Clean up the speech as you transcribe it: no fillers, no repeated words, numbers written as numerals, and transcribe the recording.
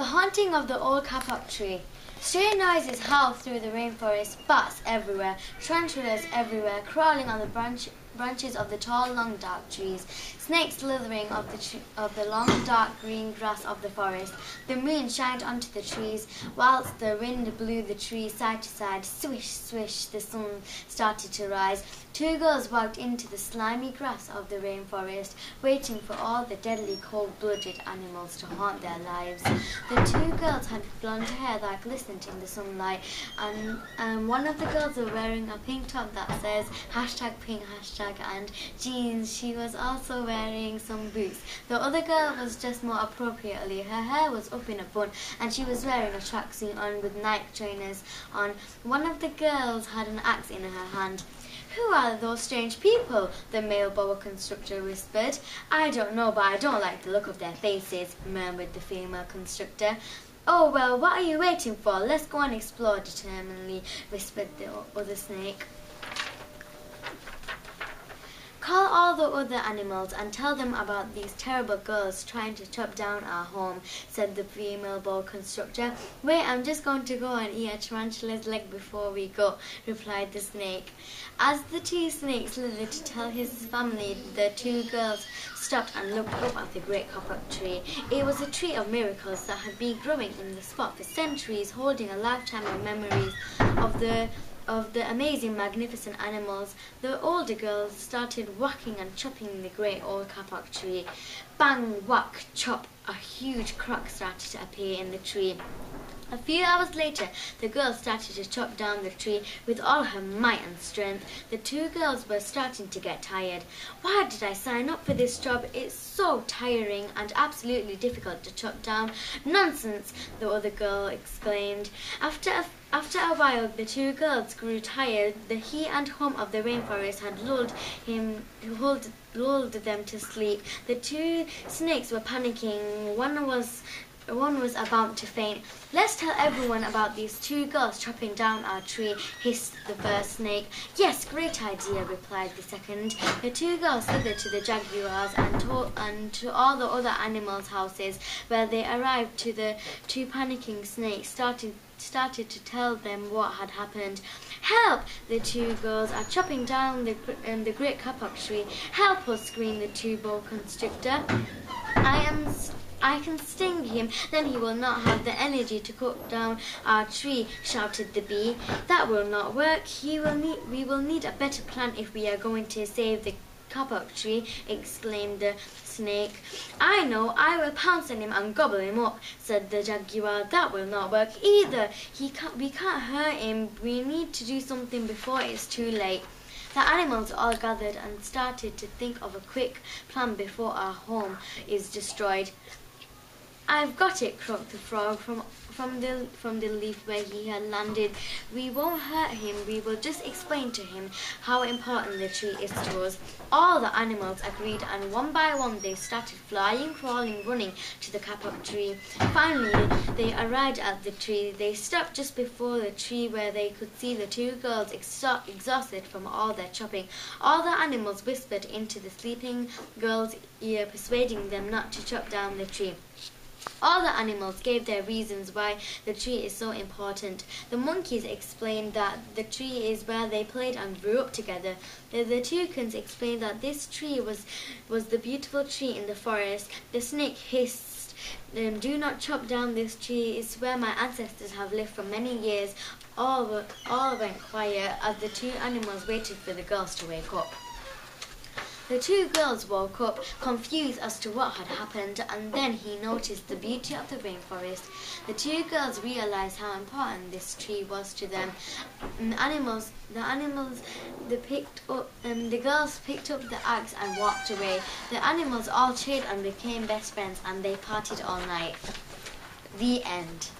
The Haunting of the Old Kapok Tree. Strange noises howl through the rainforest, bats everywhere, tarantulas everywhere, crawling on the branches of the tall, long, dark trees, snakes slithering of the long, dark green grass of the forest. The moon shined onto the trees, whilst the wind blew the trees side to side. Swish, swish, the sun started to rise. Two girls walked into the slimy grass of the rainforest, waiting for all the deadly, cold-blooded animals to haunt their lives. The two girls had blonde hair that glistened in the sunlight, and one of the girls was wearing a pink top that says #pink, and jeans. She was also wearing some boots. The other girl was dressed more appropriately. Her hair was up in a bun, and she was wearing a tracksuit on with Nike trainers on. One of the girls had an axe in her hand. "Who are those strange people?" the male boa constrictor whispered. "I don't know, but I don't like the look of their faces," murmured the female constrictor. "Oh, well, what are you waiting for? Let's go and explore," determinedly whispered the other snake. "Call all the other animals and tell them about these terrible girls trying to chop down our home," said the female boa constrictor. "Wait, I'm just going to go and eat a tarantula's leg before we go," replied the snake. As the two snakes slithered to tell his family, the two girls stopped and looked up at the great kapok tree. It was a tree of miracles that had been growing in the spot for centuries, holding a lifetime of memories of the amazing, magnificent animals. The older girls started whacking and chopping the great old kapok tree. Bang, whack, chop, a huge crack started to appear in the tree. A few hours later, the girl started to chop down the tree with all her might and strength. The two girls were starting to get tired. "Why did I sign up for this job? It's so tiring and absolutely difficult to chop down." "Nonsense!" the other girl exclaimed. After a while, the two girls grew tired. The heat and hum of the rainforest had lulled them to sleep. The two snakes were panicking. One was about to faint. "Let's tell everyone about these two girls chopping down our tree," hissed the first snake. "Yes, great idea," replied the second. The two girls slithered to the jaguars and to all the other animals' houses. Where they arrived, to the two panicking snakes started to tell them what had happened. "Help! The two girls are chopping down the great kapok tree. Help us!" screamed the two boa constrictor. I can sting him, then he will not have the energy to cut down our tree," shouted the bee. "That will not work. We will need a better plan if we are going to save the kapok tree," exclaimed the snake. "I know, I will pounce on him and gobble him up," said the jaguar. "That will not work either. We can't hurt him. We need to do something before it's too late." The animals all gathered and started to think of a quick plan before our home is destroyed. "I've got it," croaked the frog from the leaf where he had landed. "We won't hurt him. We will just explain to him how important the tree is to us." All the animals agreed, and one by one they started flying, crawling, running to the kapok tree. Finally, they arrived at the tree. They stopped just before the tree, where they could see the two girls exhausted from all their chopping. All the animals whispered into the sleeping girl's ear, persuading them not to chop down the tree. All the animals gave their reasons why the tree is so important. The monkeys explained that the tree is where they played and grew up together. The toucans explained that this tree was the beautiful tree in the forest. The snake hissed, "Do not chop down this tree. It's where my ancestors have lived for many years." All went quiet as the two animals waited for the girls to wake up. The two girls woke up, confused as to what had happened, and then he noticed the beauty of the rainforest. The two girls realized how important this tree was to them. The girls picked up the axe and walked away. The animals all cheered and became best friends, and they partied all night. The end.